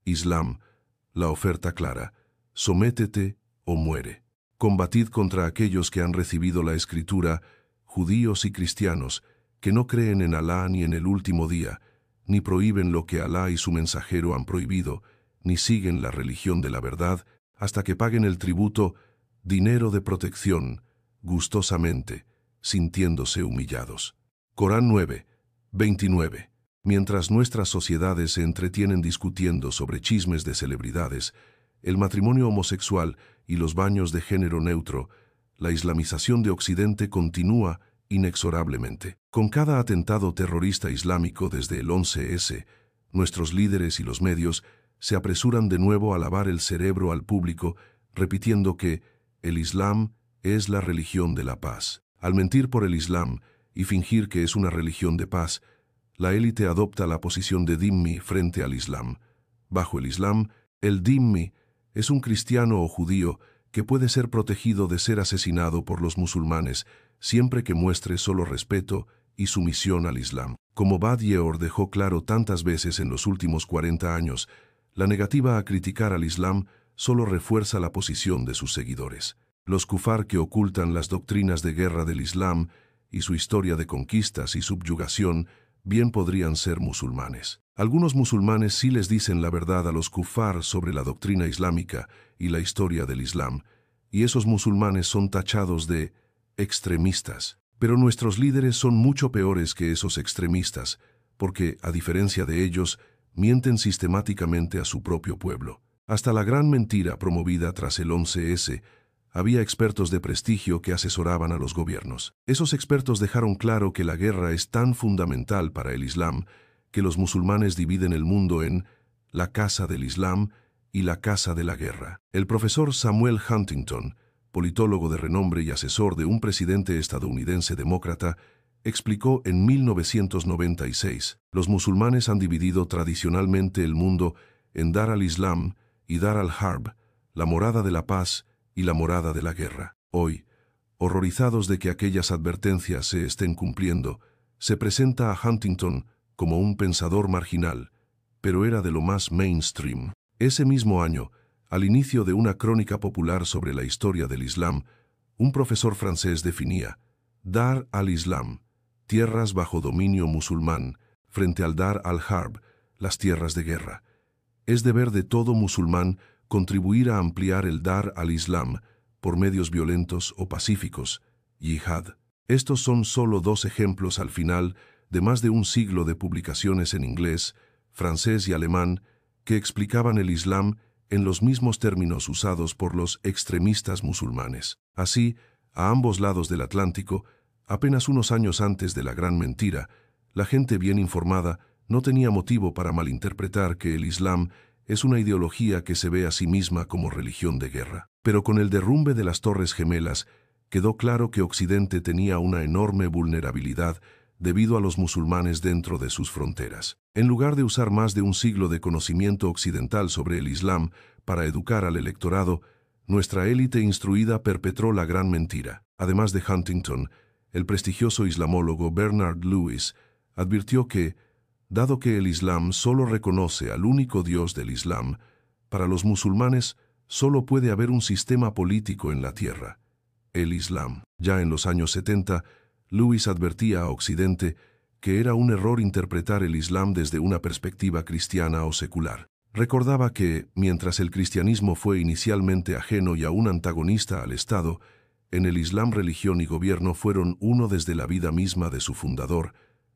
Islam, la oferta clara: sométete o muere. Combatid contra aquellos que han recibido la Escritura, judíos y cristianos, que no creen en Alá ni en el último día, ni prohíben lo que Alá y su mensajero han prohibido, ni siguen la religión de la verdad, hasta que paguen el tributo, dinero de protección, gustosamente, sintiéndose humillados. Corán 9, 29. Mientras nuestras sociedades se entretienen discutiendo sobre chismes de celebridades, el matrimonio homosexual y los baños de género neutro, la islamización de Occidente continúa inexorablemente. Con cada atentado terrorista islámico desde el 11S, nuestros líderes y los medios se apresuran de nuevo a lavar el cerebro al público, repitiendo que el Islam es la religión de la paz. Al mentir por el Islam y fingir que es una religión de paz, la élite adopta la posición de dhimmi frente al Islam. Bajo el Islam, el dhimmi es un cristiano o judío que puede ser protegido de ser asesinado por los musulmanes siempre que muestre solo respeto y sumisión al Islam. Como Bad Yeor dejó claro tantas veces en los últimos 40 años, la negativa a criticar al Islam solo refuerza la posición de sus seguidores. Los kufar que ocultan las doctrinas de guerra del Islam y su historia de conquistas y subyugación bien podrían ser musulmanes. Algunos musulmanes sí les dicen la verdad a los kufar sobre la doctrina islámica y la historia del Islam, y esos musulmanes son tachados de extremistas. Pero nuestros líderes son mucho peores que esos extremistas, porque, a diferencia de ellos, mienten sistemáticamente a su propio pueblo. Hasta la gran mentira promovida tras el 11S, había expertos de prestigio que asesoraban a los gobiernos. Esos expertos dejaron claro que la guerra es tan fundamental para el Islam que los musulmanes dividen el mundo en la casa del Islam y la casa de la guerra. El profesor Samuel Huntington, politólogo de renombre y asesor de un presidente estadounidense demócrata, explicó en 1996: los musulmanes han dividido tradicionalmente el mundo en Dar al-Islam y Dar al-Harb, la morada de la paz y la morada de la guerra. Hoy, horrorizados de que aquellas advertencias se estén cumpliendo, se presenta a Huntington como un pensador marginal, pero era de lo más mainstream. Ese mismo año, al inicio de una crónica popular sobre la historia del Islam, un profesor francés definía Dar al-Islam, tierras bajo dominio musulmán, frente al Dar al-Harb, las tierras de guerra. Es deber de todo musulmán contribuir a ampliar el Dar al-Islam por medios violentos o pacíficos, yihad. Estos son solo dos ejemplos al final de más de un siglo de publicaciones en inglés, francés y alemán que explicaban el Islam en los mismos términos usados por los extremistas musulmanes. Así, a ambos lados del Atlántico, apenas unos años antes de la gran mentira, la gente bien informada no tenía motivo para malinterpretar que el Islam es una ideología que se ve a sí misma como religión de guerra. Pero con el derrumbe de las Torres Gemelas, quedó claro que Occidente tenía una enorme vulnerabilidad debido a los musulmanes dentro de sus fronteras. En lugar de usar más de un siglo de conocimiento occidental sobre el Islam para educar al electorado, nuestra élite instruida perpetró la gran mentira. Además de Huntington, el prestigioso islamólogo Bernard Lewis advirtió que, dado que el Islam solo reconoce al único Dios del Islam, para los musulmanes solo puede haber un sistema político en la tierra, el Islam. Ya en los años 70, Lewis advertía a Occidente que era un error interpretar el Islam desde una perspectiva cristiana o secular. Recordaba que, mientras el cristianismo fue inicialmente ajeno y aún antagonista al Estado, en el Islam religión y gobierno fueron uno desde la vida misma de su fundador.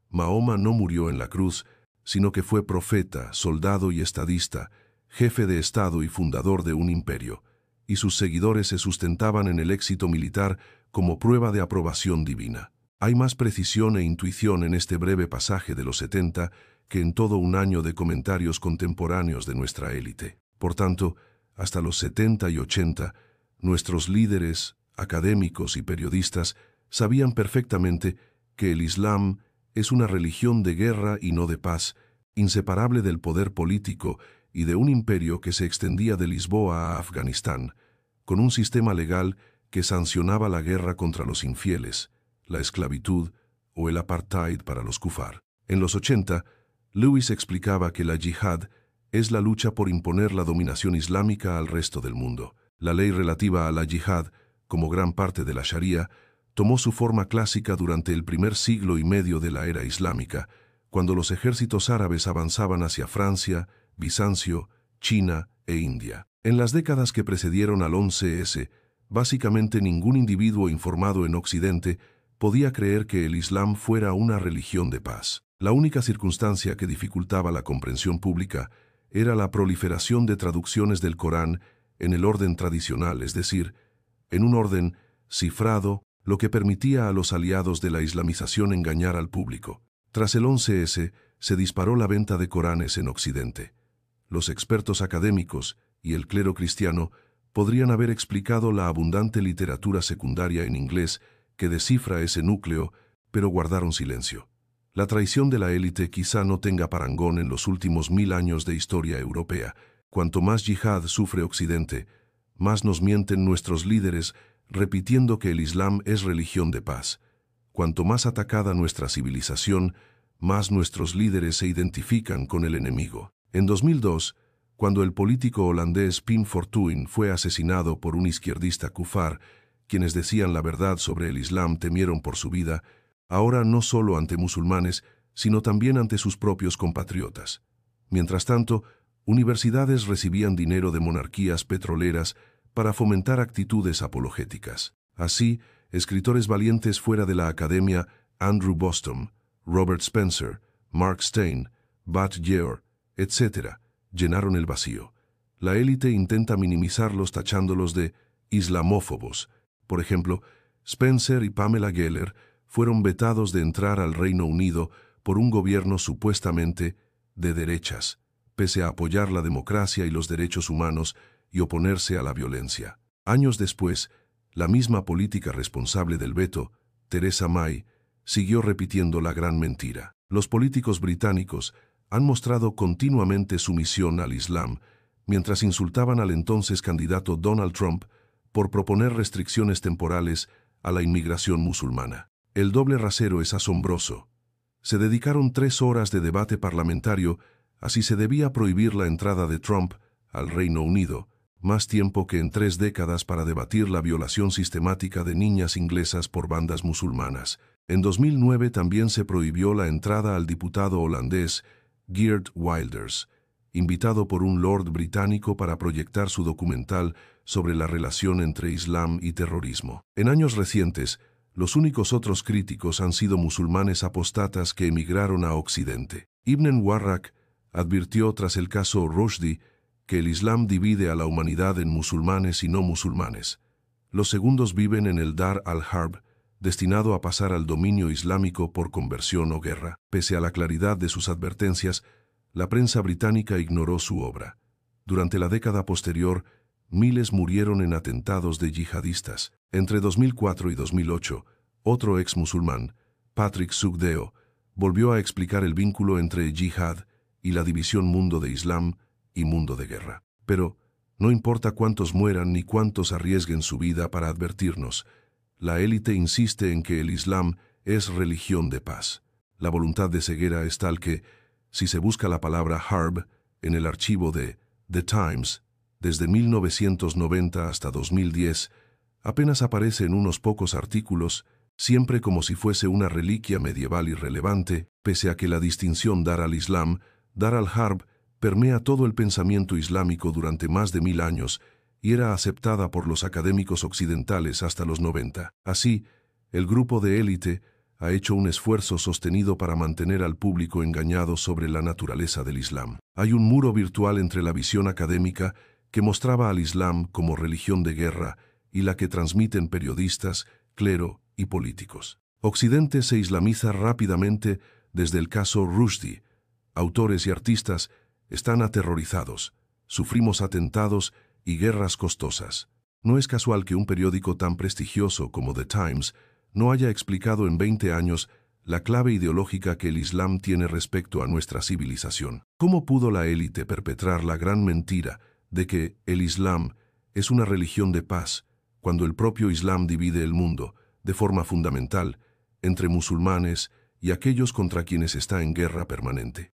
Mahoma no murió en la cruz, sino que fue profeta, soldado y estadista, jefe de Estado y fundador de un imperio, y sus seguidores se sustentaban en el éxito militar como prueba de aprobación divina. Hay más precisión e intuición en este breve pasaje de los 70 que en todo un año de comentarios contemporáneos de nuestra élite. Por tanto, hasta los 70 y 80, nuestros líderes, académicos y periodistas sabían perfectamente que el Islam es una religión de guerra y no de paz, inseparable del poder político y de un imperio que se extendía de Lisboa a Afganistán, con un sistema legal que sancionaba la guerra contra los infieles, la esclavitud o el apartheid para los kufar. En los 80, Lewis explicaba que la yihad es la lucha por imponer la dominación islámica al resto del mundo. La ley relativa a la yihad, como gran parte de la Sharia, tomó su forma clásica durante el primer siglo y medio de la era islámica, cuando los ejércitos árabes avanzaban hacia Francia, Bizancio, China e India. En las décadas que precedieron al 11S, básicamente ningún individuo informado en Occidente podía creer que el Islam fuera una religión de paz. La única circunstancia que dificultaba la comprensión pública era la proliferación de traducciones del Corán en el orden tradicional, es decir, en un orden cifrado, lo que permitía a los aliados de la islamización engañar al público. Tras el 11S, se disparó la venta de Coranes en Occidente. Los expertos académicos y el clero cristiano podrían haber explicado la abundante literatura secundaria en inglés que descifra ese núcleo, pero guardaron silencio. La traición de la élite quizá no tenga parangón en los últimos 1000 años de historia europea. Cuanto más yihad sufre Occidente, más nos mienten nuestros líderes repitiendo que el Islam es religión de paz. Cuanto más atacada nuestra civilización, más nuestros líderes se identifican con el enemigo. En 2002, cuando el político holandés Pim Fortuyn fue asesinado por un izquierdista kufar, quienes decían la verdad sobre el Islam temieron por su vida, ahora no solo ante musulmanes, sino también ante sus propios compatriotas. Mientras tanto, universidades recibían dinero de monarquías petroleras para fomentar actitudes apologéticas. Así, escritores valientes fuera de la academia, Andrew Bostrom, Robert Spencer, Mark Steyn, Bat Ye'or, etc., llenaron el vacío. La élite intenta minimizarlos tachándolos de islamófobos. Por ejemplo, Spencer y Pamela Geller fueron vetados de entrar al Reino Unido por un gobierno supuestamente de derechas, pese a apoyar la democracia y los derechos humanos y oponerse a la violencia. Años después, la misma política responsable del veto, Theresa May, siguió repitiendo la gran mentira. Los políticos británicos han mostrado continuamente sumisión al Islam, mientras insultaban al entonces candidato Donald Trump por proponer restricciones temporales a la inmigración musulmana. El doble rasero es asombroso. Se dedicaron 3 horas de debate parlamentario a si se debía prohibir la entrada de Trump al Reino Unido, más tiempo que en 3 décadas para debatir la violación sistemática de niñas inglesas por bandas musulmanas. En 2009 también se prohibió la entrada al diputado holandés Geert Wilders, invitado por un lord británico para proyectar su documental sobre la relación entre Islam y terrorismo. En años recientes, los únicos otros críticos han sido musulmanes apostatas que emigraron a Occidente. Ibn Warraq advirtió tras el caso Rushdie que el Islam divide a la humanidad en musulmanes y no musulmanes. Los segundos viven en el Dar al-Harb, destinado a pasar al dominio islámico por conversión o guerra. Pese a la claridad de sus advertencias, la prensa británica ignoró su obra. Durante la década posterior, miles murieron en atentados de yihadistas. Entre 2004 y 2008, otro ex musulmán, Patrick Sugdeo, volvió a explicar el vínculo entre yihad y la división mundo de Islam y mundo de guerra. Pero no importa cuántos mueran ni cuántos arriesguen su vida para advertirnos, la élite insiste en que el Islam es religión de paz. La voluntad de ceguera es tal que, si se busca la palabra Harb en el archivo de The Times, desde 1990 hasta 2010, apenas aparece en unos pocos artículos, siempre como si fuese una reliquia medieval irrelevante, pese a que la distinción Dar al-Islam, Dar al-Harb, permea todo el pensamiento islámico durante más de 1000 años y era aceptada por los académicos occidentales hasta los 90. Así, el grupo de élite ha hecho un esfuerzo sostenido para mantener al público engañado sobre la naturaleza del Islam. Hay un muro virtual entre la visión académica que mostraba al Islam como religión de guerra y la que transmiten periodistas, clero y políticos. Occidente se islamiza rápidamente desde el caso Rushdie. Autores y artistas están aterrorizados, sufrimos atentados y guerras costosas. No es casual que un periódico tan prestigioso como The Times no haya explicado en 20 años la clave ideológica que el Islam tiene respecto a nuestra civilización. ¿Cómo pudo la élite perpetrar la gran mentira de que el Islam es una religión de paz, cuando el propio Islam divide el mundo, de forma fundamental, entre musulmanes y aquellos contra quienes está en guerra permanente?